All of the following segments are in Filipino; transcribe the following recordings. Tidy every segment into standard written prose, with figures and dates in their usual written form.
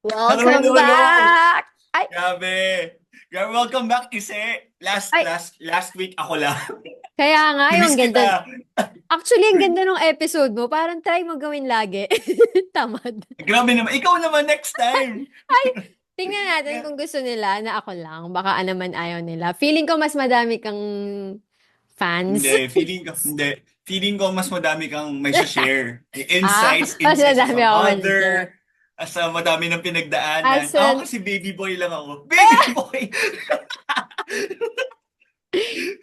Welcome Hello. back! Ay, Grabe. Grabe, welcome back, Ise. Last ay, last last week ako lang. kaya nga, yung Namiss ganda. kita. Actually, ang ganda ng episode mo. Parang try mo gawin lagi. Tamad. Grabe naman. Ikaw naman next time. Ay, tingnan natin kung gusto nila na ako lang. Baka naman ayaw nila. Feeling ko mas madami kang fans. Hindi. Feeling ko mas madami kang may share. Ah, mas Insights as madami a ako mag-share. mother, as a madami ng pinagdaanan. As Ako an, kasi baby boy lang ako. Baby boy!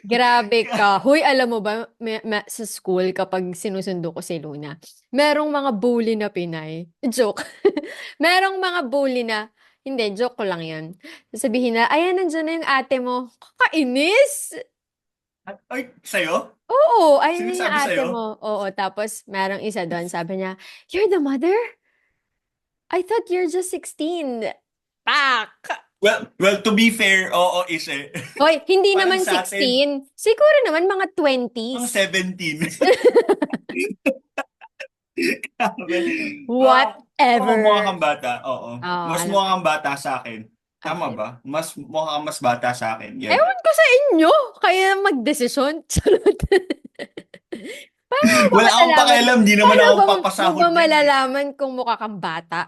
grabe ka. Hoy, alam mo ba, sa school, kapag sinusundo ko si Luna, merong mga bully na Pinay. Joke. Merong mga bully na, hindi, joke ko lang yun. Sasabihin na, ayan, nandiyan na yung ate mo. Kakainis! Ay, sa'yo? Oo, ayun na yung Sinasabi ate sa'yo? mo. Oo, tapos merong isa doon, sabi niya, you're the mother? I thought you're just 16. Pak! Well, to be fair, oo, Ise. Hoy, hindi Parang naman sa atin, 16. Siguro naman mga mga 20s. 17. Mukha Whatever. kang bata, oo. Oo, Mas alam. mukha kang bata sa akin. Tama Okay. ba? Mukha kang mas bata sa akin. Yan. Ewan ko sa inyo. Kaya magdesisyon. Charot. Paano mo ba Wala akong malalaman? pakialam, di naman Paano ako mo ba papasahod yan eh. malalaman kung mukha kang bata?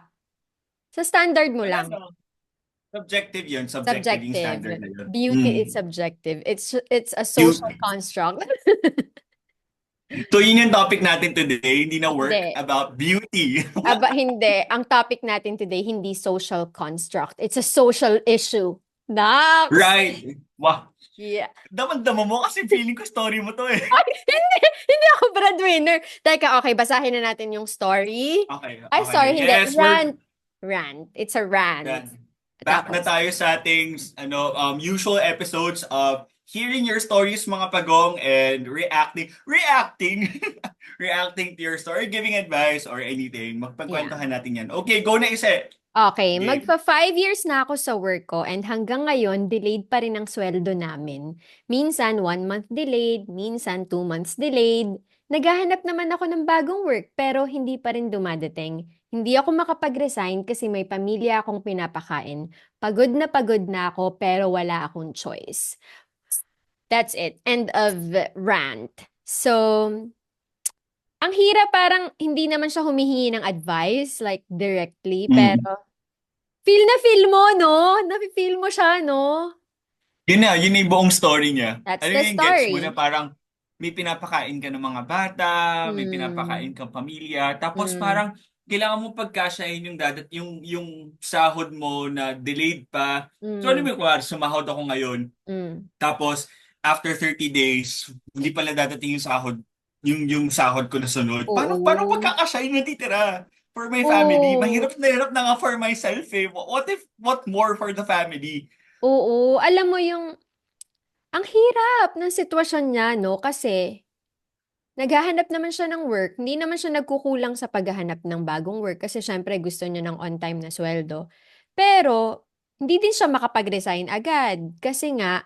Sa standard mo Wala lang. no. Subjective yun. Subjective yung standard Subjective. na yun. Beauty is subjective. It's a You, social construct. so yun yung topic natin today. Hindi na work Hindi. about beauty. Aba, hindi. Ang topic natin today, hindi social construct. It's a social issue. Dax! Right. Wow. Yeah. Damang-dama mo kasi feeling ko story mo to eh. Ay, hindi! Hindi ako breadwinner. Teka, okay, basahin na natin yung story. Okay, Ay, okay. sorry, hindi. Yes, we're Rant. Rant. It's a rant. done. Back na Tapos, tayo sa ating usual episodes of hearing your stories mga pagong and reacting reacting to your story, giving advice or anything. yeah. Magpagkwentuhan natin yan. Okay, go na isa. Okay, Game. magpa 5 years na ako sa work ko and hanggang ngayon, delayed pa rin ang sweldo namin. Minsan, 1 month delayed, minsan 2 months delayed. Naghahanap naman ako ng bagong work pero hindi pa rin dumadating. Hindi ako makapag-resign kasi may pamilya akong pinapakain. Pagod na ako pero wala akong choice. That's it. End of rant. So, ang hirap parang hindi naman siya humihingi ng advice like directly Mm. pero feel na feel mo, no? Nafe-feel mo siya, no? Yun na yung buong story niya. That's Ano the yung gets mo na story. parang may pinapakain ka ng mga bata, may Hmm. pinapakain kang pamilya, tapos Hmm. parang kailangan mo pagkasyahin yung sahod mo na delayed pa. So ano Hmm. mo kuwari, sumahod ako ngayon, Hmm. tapos after 30 days, hindi pala dadating yung sahod, yung sahod ko na sunod. Paano Oo. pagkakasyahin na titira for my family? Oo. Mahirap na nga for myself eh. What more for the family? Oo. Alam mo yung, ang hirap ng sitwasyon niya, no? Kasi, naghahanap naman siya ng work. Hindi naman siya nagkukulang sa paghahanap ng bagong work kasi syempre gusto niya ng on-time na sweldo. Pero, hindi din siya makapag-resign agad. Kasi nga,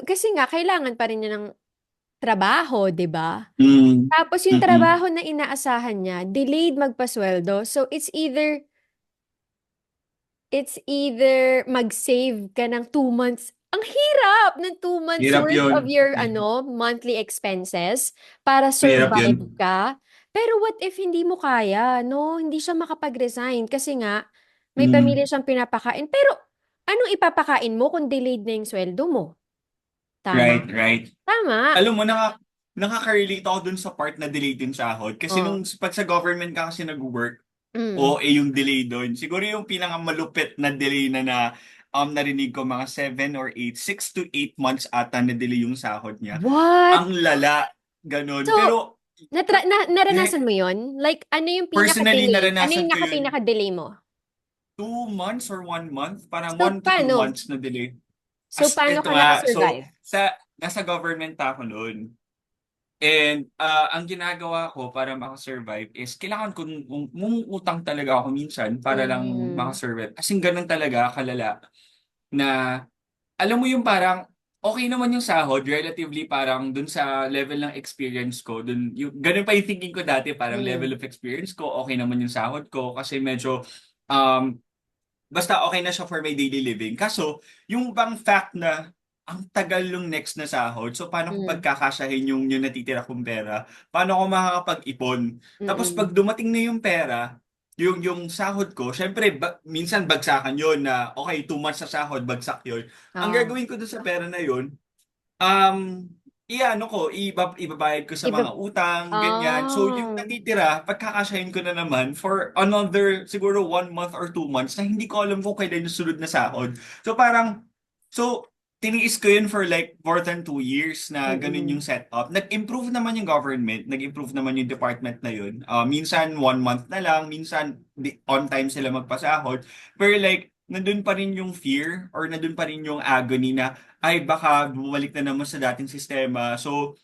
kasi nga, kailangan pa rin niya ng trabaho, 'di ba? Mm. Tapos yung Mm-mm. trabaho na inaasahan niya, delayed magpasweldo. So it's either mag-save ka ng 2 months. Ang hirap ng 2 months Hirap worth of yun. your monthly expenses para Mahirap yun. survive ka. Pero what if hindi mo kaya, no? Hindi siya makapag-resign kasi nga may pamilya Mm. siyang pinapakain. Pero anong ipapakain mo kung delayed na yung sweldo mo? Tama? Right, right. Tama. Alam mo, nakaka-relate ako dun sa part na delayed yung sahod. Kasi Oh. pag sa government ka kasi nag-work, Mm. o yung delay doon. Siguro yung pinakamalupit na delay narinig ko mga 7 or 8, 6 to 8 months ata na delay yung sahod niya. What? Ang lala, ganun. So, Pero naranasan mo yon? Like, ano yung personally, pinaka-delay? Ano naranasan yung ko yun pinaka-delay mo? 2 months or 1 month, parang So, 1 to 2 months paano? na delay. So, paano Ito ka nga, so nakasurvive? nasa government ako noon. And ang ginagawa ko para makasurvive is kailangan ko mumutang talaga ako minsan para lang Mm. makasurvive. Kasing ganun talaga kalala na alam mo yung parang okay naman yung sahod, relatively parang dun sa level ng experience ko, dun, yung, ganun pa yung thinking ko dati, parang level Mm. of experience ko, okay naman yung sahod ko, kasi medyo, um, basta okay na siya for my daily living. Kaso, yung bang fact na ang tagal yung next na sahod, so paano ko Mm. pagkakasyahin yung natitira kong pera? Paano ko makakapag-ipon? Tapos pag Mm. dumating na yung pera, yung sahod ko, syempre, minsan bagsakan yon na, okay, 2 months sa sahod, bagsak yon. Ang Oo. gagawin ko doon sa pera na yon, iano ko, ibabayad ko sa Iba mga utang, ganyan. So, yung ah. natitira, pagkakasyahin ko na naman for another, siguro 1 month or 2 months na hindi ko alam kung kailan yung sunod na sahod. So, parang, so, tiniis ko yun for like more than 2 years na ganun yung Mm. setup. Nag-improve naman yung government, nag-improve naman yung department na yun. Minsan 1 month na lang, minsan on time sila magpasahod. Pero like, nandun pa rin yung fear or nandun pa rin yung agony na ay baka bumalik na naman sa dating sistema. So,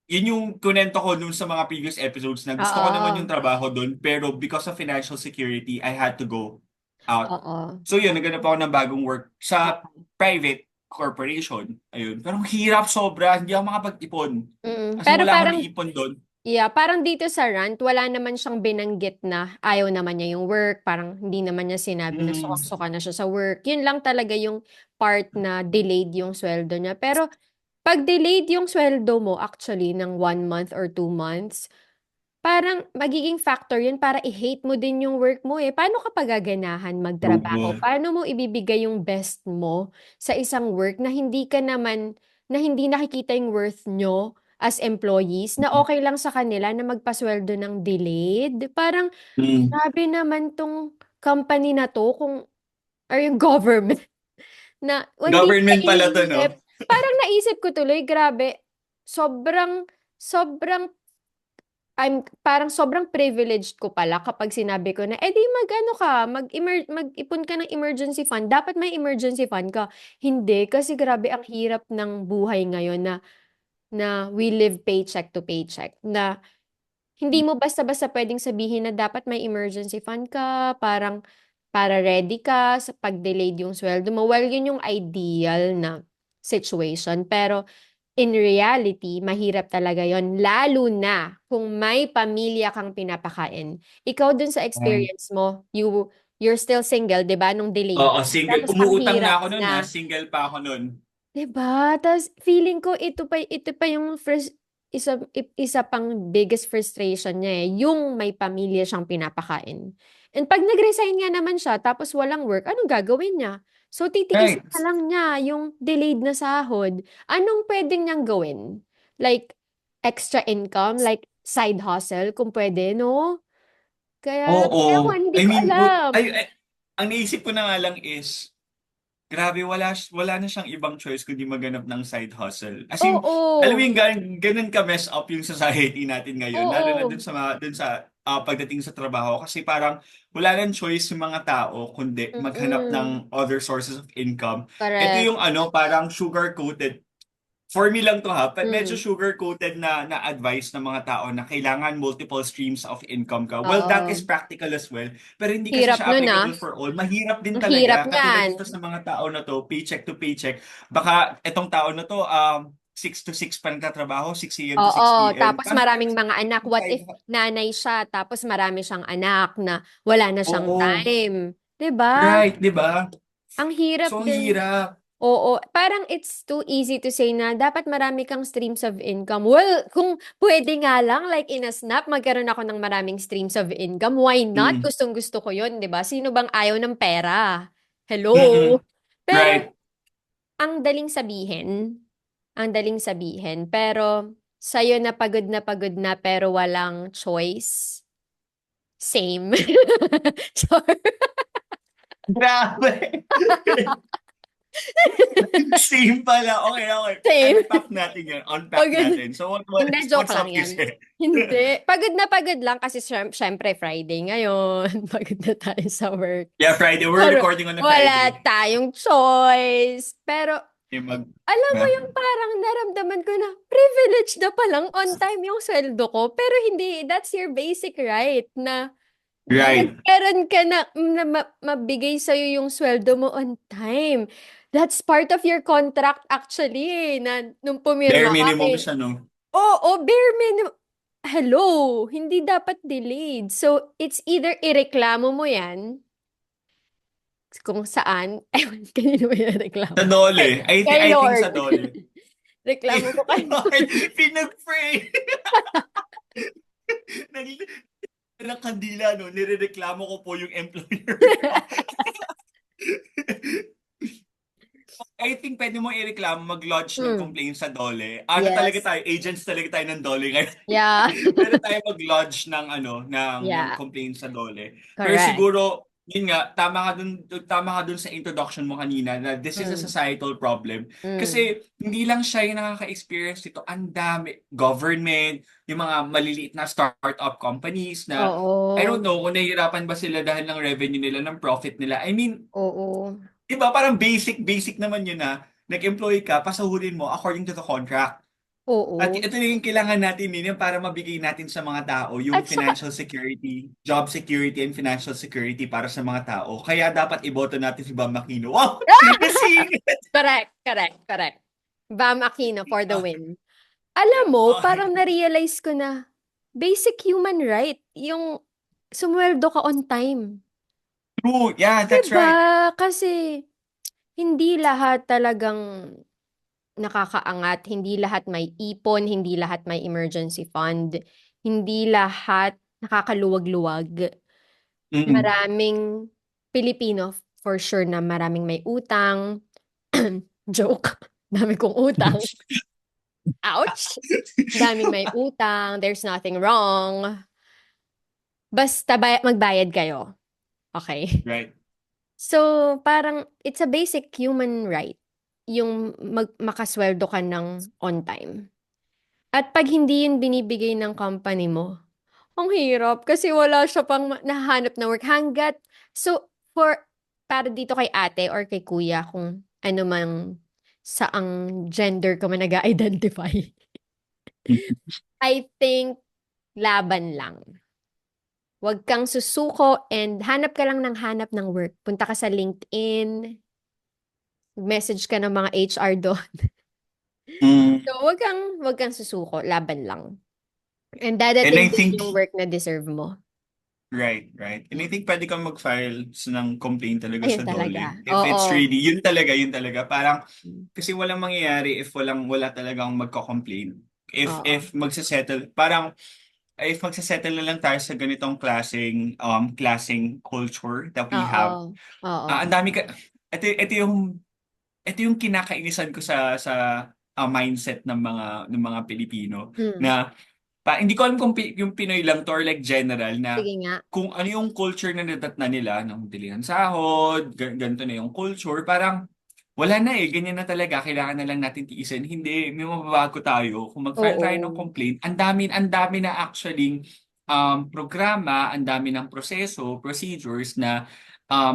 yun yung kunento ko nung sa mga previous episodes na gusto ko naman yung Oo. trabaho doon pero because of financial security, I had to go out. Oo. So yun, naghanap ako ng bagong work sa Oo. private corporation. Ayun. Pero ang hirap sobra, hindi ako makapag-ipon. Mm. Kasi Pero wala akong parang, naipon doon. yeah, parang dito sa rant, wala naman siyang binanggit na ayaw naman niya yung work. Parang hindi naman niya sinabi na Mm. sukak-suka na siya sa work. Yun lang talaga yung part na delayed yung sweldo niya. Pero pag delayed yung sweldo mo actually ng 1 month or 2 months, parang magiging factor yun para i-hate mo din yung work mo eh. Paano ka pagaganahan magtrabaho? Oo. Paano mo ibibigay yung best mo sa isang work na hindi ka naman, na hindi nakikita yung worth nyo as employees, na okay lang sa kanila na magpasweldo ng delayed? Parang, Mm. grabe naman tong company na to, kung, or yung government, na hindi nila Government pala to, no? iniisip. Parang naisip ko tuloy, grabe, sobrang, sobrang parang sobrang privileged ko pala kapag sinabi ko na, di mag-ano ka, mag-ipon ka ng emergency fund. Dapat may emergency fund ka. Hindi, kasi grabe ang hirap ng buhay ngayon na we live paycheck to paycheck. Na hindi mo basta-basta pwedeng sabihin na dapat may emergency fund ka, parang para ready ka sa pag-delayed yung sweldo mo. Well, yun yung ideal na situation. Pero in reality, mahirap talaga yon, lalo na kung may pamilya kang pinapakain. Ikaw dun sa Ay. experience mo, you're still single, 'di ba, nung delayed Oo, ka. single. Tapos ang Umuutang na hirap ako nun, ha? na, Single pa ako nun. 'di ba? Tapos feeling ko ito pa yung isa pang biggest frustration niya eh, yung may pamilya siyang pinapakain. And pag nag-resign nga naman siya tapos walang work, anong gagawin niya? So titiisin Right. na lang niya yung delayed na sahod. Anong pwedeng niyang gawin? Like extra income, like side hustle kung pwede, no? Kaya Oo. ewan, hindi I ko mean, alam. ang naisip ko na nga lang is, grabe, wala na siyang ibang choice kundi maghanap ng side hustle. As in, alam mo Oo. yung ganun ka mess up yung society natin ngayon, lalo na Oo. dun sa pagdating sa trabaho. Kasi parang wala nang choice yung mga tao kundi maghanap Mm-mm. ng other sources of income. Ito Correct. yung ano, parang sugar-coated. For me lang to ha, medyo Mm. sugar-coated na advice ng mga tao na kailangan multiple streams of income ka. Well, that is Oo. practical as well. Pero hindi kasi Hirap siya nun ah. applicable for all. Mahirap din Ang hirap talaga. Katulad niyan. dito sa mga tao na to, paycheck to paycheck. Baka etong tao na to, 6 to 6 pa nagtatrabaho, 6 a.m. to 6 Oo, p.m. tapos Paano maraming mga anak. What if nanay siya, tapos marami siyang anak na wala na siyang Oo. time? 'Di ba? Right, di ba? Ang hirap So, ang din. hirap. Oo, parang it's too easy to say na dapat marami kang streams of income. Well, kung pwede nga lang, like in a snap, magkaroon ako ng maraming streams of income. Why not? Mm. Gustong-gusto ko yun, di ba? Sino bang ayaw ng pera? Hello? Mm-mm. Pero, Right. ang daling sabihin, ang daling sabihin, pero sa'yo na pagod na pero walang choice. Same. Char. Grabe. Same pala. Okay, okay. Same. Unpack natin yan. Unpack Pagod. natin. So, Hindi, joke what's lang up, yan. Kise? Hindi. Pagod na pagod lang kasi syempre Friday ngayon. Pagod na tayo sa work. Yeah, Friday. We're Pero recording on a wala Friday. tayong choice. Pero Yung alam mo yeah. yung parang naramdaman ko na privilege na palang on time yung sweldo ko. Pero hindi, that's your basic right na Right. meron ka na, mabigay sa'yo yung sweldo mo on time. That's part of your contract actually, na nung Bare pumirma ka minimum kay... siya, no? Oo, bare minimum. Hello, hindi dapat delayed. So, it's either ireklamo mo yan kung saan, ewan, kanino mo yan Sa reklamo? Dole. Kay I think sa Lord. Dole. Reklamo mo kay Lord. Pinag-pray. Ng kandila, no? Nirereklamo ko po yung employer ko. I think pwede mo ireklamo, mag-lodge ng Hmm. complaint sa Dole. Ano talaga Yes. tayo, agents talaga tayo ng Dole ngayon. Yeah. Pwede tayo mag-lodge ng ng Yeah. complaint sa Dole. Pero Correct. siguro, yun nga, tama ka dun sa introduction mo kanina na this is a Mm. societal problem. Mm. Kasi hindi lang siya yung nakaka-experience nito. Ang dami, government, yung mga maliliit na startup companies na I Oo. don't know kung nahihirapan ba sila dahil ng revenue nila, ng profit nila. I mean, Oo. diba, parang basic naman yun na nag-employee ka, pasahurin mo according to the contract. At Oo. ito na yung kailangan natin din para mabigay natin sa mga tao yung At saka, financial security, job security, and financial security para sa mga tao. Kaya dapat iboto natin si Bam Aquino. Wow! Nasingit! correct, correct, correct. Bam Aquino for the Ah, win. Alam yeah. mo, parang na-realize ko na basic human right, yung sumweldo ka on time. True. Yeah, that's Diba? right. Kasi hindi lahat talagang nakakaangat, hindi lahat may ipon, hindi lahat may emergency fund, hindi lahat nakakaluwag-luwag. Mm-mm. Maraming Pilipino, for sure na maraming may utang. Joke. Dami kong utang. Ouch! Daming may utang. There's nothing wrong. Basta magbayad kayo. Okay? Right. So, parang it's a basic human right yung makasweldo ka ng on time. At pag hindi yun binibigay ng company mo, ang hirap kasi wala siya pang nahanap na work so for para dito kay ate or kay kuya kung ano mang saang gender ka man nag-identify. I think laban lang. Huwag kang susuko and hanap ka lang ng hanap ng work. Punta ka sa LinkedIn, message ka ng mga HR doon. Mm. So, wag kang susuko, laban lang. And And I dadating din think yung work na deserve mo. right, right. And I think pwede kang mag-file ng complaint talaga Ayun sa talaga. Dole. If it's Oo. really, yun talaga. Parang, kasi walang mangyayari if wala talagang magko-complain. Oo. If magsasettle, parang, if magsasettle na lang tayo sa ganitong klaseng culture that we have. Oo. Oo. Ang dami ka, ito yung kinakainisan ko sa mindset ng mga Pilipino Hmm. na hindi ko alam kung yung Pinoy lang to or like general na Sige nga. kung ano yung culture na nadat na nila ng bilihan sahod, ganito na yung culture, parang wala na eh, ganyan na talaga, kailangan na lang natin tiisin. Hindi, may mababago tayo. Kung mag-file tayo ng Oo. complaint, ang dami na actually programa, ang dami ng proseso, procedures na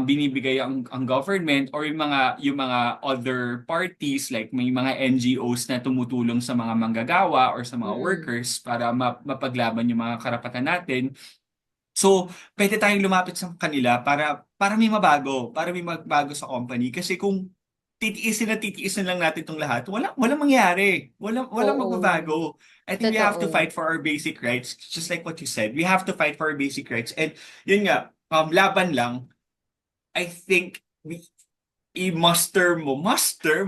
binibigay ang government or yung mga other parties like may mga NGOs na tumutulong sa mga manggagawa or sa mga Mm-mm. workers para mapaglaban yung mga karapatan natin. So, pwede tayong lumapit sa kanila para may mabago, para may magbago sa company kasi kung titiisin lang natin itong lahat, walang mangyayari. Walang Oo. magbabago. I think we have to Totoo. fight for our basic rights, just like what you said. We have to fight for our basic rights. And yun nga, laban lang. I think i-muster mo. Muster.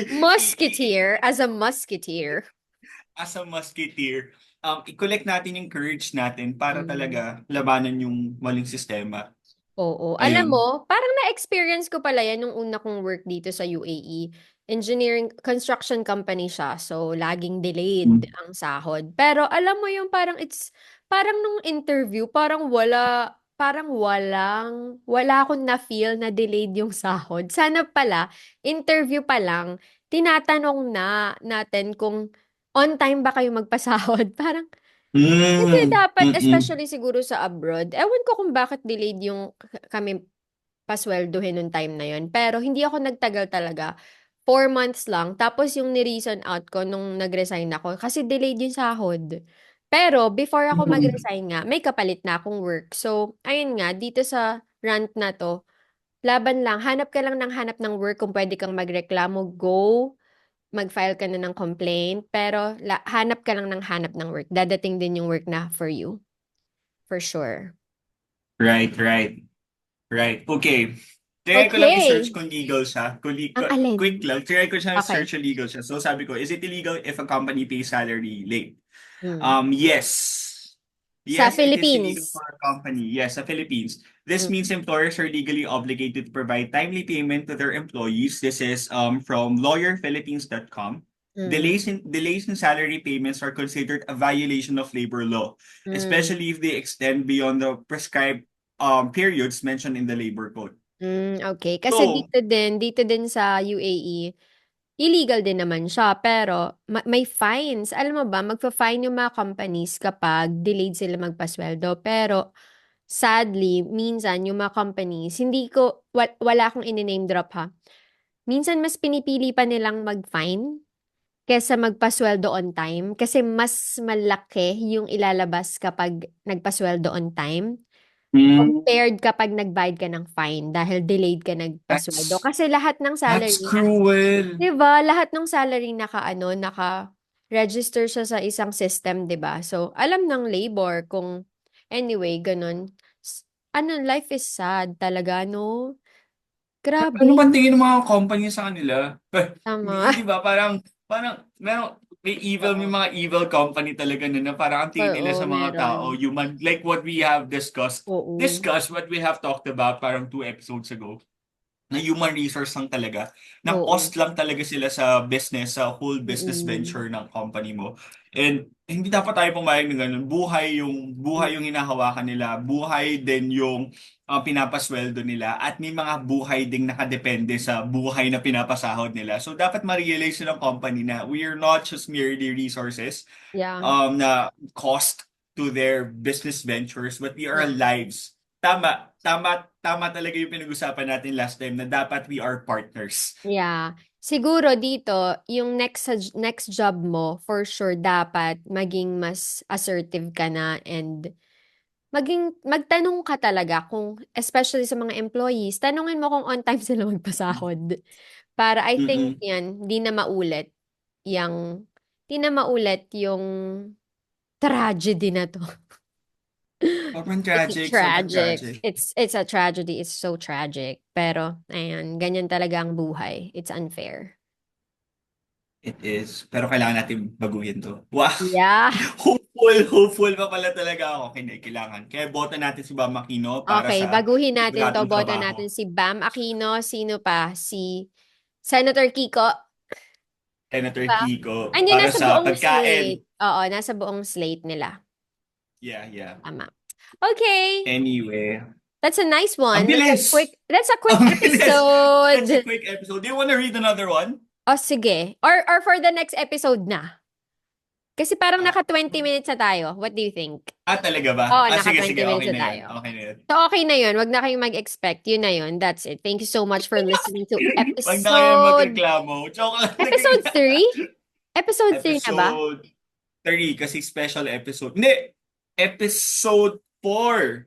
Musketeer, as a musketeer. As a musketeer, i-collect natin yung courage natin para Mm. talaga labanan yung maling sistema. Oo. Alam Ayun. mo, parang na-experience ko pala yan nung una kong work dito sa UAE. Engineering construction company siya. So, laging delayed Mm. ang sahod. Pero alam mo yung parang nung interview, wala akong na-feel na delayed yung sahod. Sana pala, interview pa lang, tinatanong na natin kung on time ba kayo magpasahod. Parang, kasi Mm. dapat, Mm-mm. especially siguro sa abroad, ewan ko kung bakit delayed yung kami pasweldohin nung time na yun. Pero hindi ako nagtagal talaga. 4 months lang. Tapos yung ni-reason out ko nung nag-resign ako, kasi delayed yung sahod. Pero before ako Mm. mag-resign nga, may kapalit na akong work. So, ayun nga, dito sa rant na to, laban lang. Hanap ka lang ng hanap ng work kung pwede kang magreklamo, go. Mag-file ka na ng complaint. Pero hanap ka lang ng hanap ng work. Dadating din yung work na for you. For sure. Right, right. Right. Okay. Try ko lang i-search Okay. kung legal siya. Ang alin? Quick lang. Try ko siya Okay. search kung legal siya. So sabi ko, is it illegal if a company pays salary late? Mm. Yes. Sa Yes, it is illegal Philippines. for a company. Yes, sa Philippines. This Mm. means employers are legally obligated to provide timely payment to their employees. This is from lawyerphilippines.com. Mm. Delays in salary payments are considered a violation of labor law, Mm. especially if they extend beyond the prescribed periods mentioned in the labor code. Okay. Kasi So, dito din sa UAE, illegal din naman siya, pero may fines. Alam mo ba, magfa-fine yung mga companies kapag delayed sila magpasweldo. Pero, sadly, minsan yung mga companies, wala akong in-name drop ha. Minsan mas pinipili pa nilang mag-fine kesa magpasweldo on time. Kasi mas malaki yung ilalabas kapag nagpasweldo on time. mm, Compared kapag nagbayad ka ng fine dahil delayed ka nagpasweldo. that's Kasi lahat ng that's salary, cruel. 'di ba? Lahat ng salary naka-register siya sa isang system, 'di ba? So, alam ng labor kung anyway, ganun. Life is sad talaga, no? Ano Grabe. bang tingin ng mga company sa kanila? Tama. Di ba? Parang, may Oo. mga evil company talaga na parang ang tingin nila Oo, sa mga tao, meron. human, like what we have Oo. what we have talked about parang 2 episodes ago, na human resource lang talaga, na Oo. cost lang talaga sila sa business, sa whole business Mm. venture ng company mo. And hindi dapat tayo pumayag ng ganun. Buhay yung hinahawakan nila, buhay din yung pinapasweldo nila, at may mga buhay ding nakadepende sa buhay na pinapasahod nila. So dapat ma-realize ng company na we are not just merely resources Yeah. na cost to their business ventures, but we are Yeah. lives. Tama talaga yung pinag-usapan natin last time na dapat we are partners. Yeah. Siguro dito, yung next job mo, for sure, dapat maging mas assertive ka na and magtanong ka talaga kung, especially sa mga employees, tanungin mo kung on time sila magpasahod. Para I think Mm-mm. yan, di na maulit yung tragedy na to. It's Sobrang tragic. tragic. It's a tragedy. It's so tragic. Pero, ayan, ganyan talaga ang buhay. It's unfair. It is. Pero kailangan natin baguhin to. Wow! Yeah. Hopeful pa pala talaga ako. Kailangan. Kaya boto natin si Bam Aquino para Okay, sa baguhin natin to. siguradong Boto trabaho. natin si Bam Aquino. Sino pa? Si Senator Kiko. Senator Diba? Kiko Ay, hindi, para nasa sa buong pagkain. slate. Oo, nasa buong slate nila. Yeah, yeah. Tama. Okay. Anyway, That's a nice ang one. bilis! That's a quick Ang bilis! That's a episode. quick episode. Do you want to read another one? O, sige. Or for the next episode na. Kasi parang Ah, naka 20 minutes na tayo. What do you think? talaga ba? Oo, naka Sige, sige. 20 minutes Okay na na yun. tayo. Okay na yun. So, okay na yun. Wag na kayong mag-expect. Yun na yun. That's it. Thank you so much for listening to Wag na kayo episode... magreklamo. Joke lang. Episode 3? Episode 3 na ba? Episode 3 kasi special episode. Hindi! Episode 4.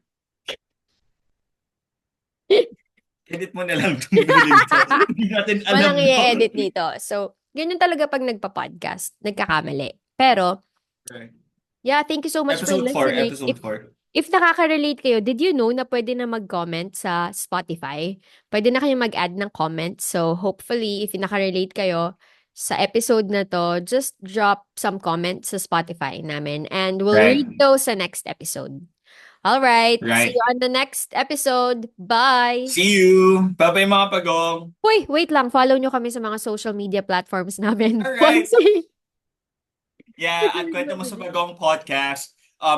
Edit mo na lang itong duling to. Hindi natin alam Walang doon. i-edit dito. So, ganyan talaga pag nagpa-podcast. Nagkakamali. Pero, Okay. yeah, thank you so much for Episode 4. listening. Episode 4. If nakaka-relate kayo, did you know na pwede na mag-comment sa Spotify? Pwede na kayong mag-add ng comments. So, hopefully, if nakarelate kayo sa episode na to, just drop some comments sa Spotify namin and we'll Right. read those sa next episode. All right. See Right. you on the next episode. Bye! See you! Bye-bye mga pagong! Uy, wait lang. Follow nyo kami sa mga social media platforms namin. Alright. Onsi! Yeah, at Kwento Mo sa Bagong podcast.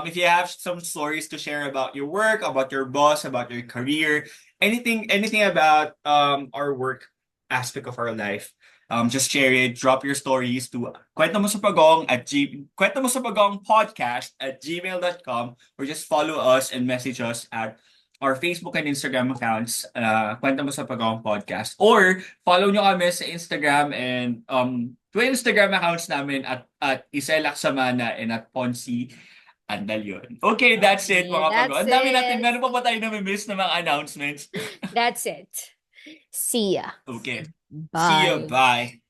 If you have some stories to share about your work, about your boss, about your career, anything about our work aspect of our life, just share it. Drop your stories to Kwento Mo sa Bagong Kwento Mo sa Bagong podcast at gmail.com, or just follow us and message us at our Facebook and Instagram accounts, Kwento Mo sa Pagawang Podcast. Or follow nyo kami sa Instagram and two Instagram accounts namin at Iselak Samana and at Ponsi Andalyon. Okay, that's it mga That's pagawang. Ang dami natin, it. meron pa ba tayo na miss na mga announcements? That's it. See ya. Okay. See you. Bye. Bye.